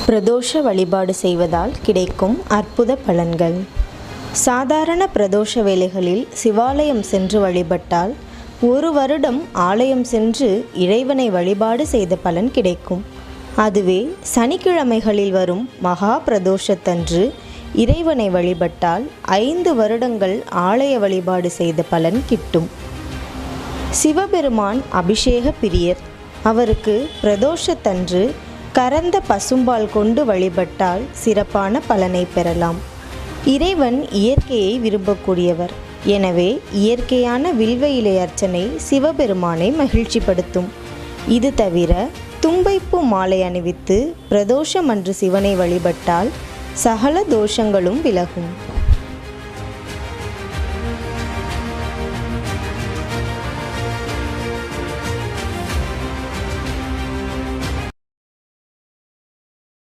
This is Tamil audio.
பிரதோஷ வழிபாடு செய்வதால் கிடைக்கும் அற்புத பலன்கள். சாதாரண பிரதோஷ வேளைகளில் சிவாலயம் சென்று வழிபட்டால் 1 வருடம் ஆலயம் சென்று இறைவனை வழிபாடு செய்த பலன் கிடைக்கும். அதுவே சனிக்கிழமைகளில் வரும் மகா பிரதோஷத்தன்று இறைவனை வழிபட்டால் 5 வருடங்கள் ஆலய வழிபாடு செய்த பலன் கிட்டும். சிவபெருமான் அபிஷேக பிரியர். அவருக்கு பிரதோஷத்தன்று கறந்த பசும்பால் கொண்டு வழிபட்டால் சிறப்பான பலனை பெறலாம். இறைவன் இயற்கையை விரும்பக்கூடியவர். எனவே இயற்கையான வில்வ இலை அர்ச்சனை சிவபெருமானை மகிழ்ச்சிப்படுத்தும். இது தவிர தும்பைப்பூ மாலை அணிவித்து பிரதோஷம் அன்று சிவனை வழிபட்டால் சகல தோஷங்களும் விலகும்.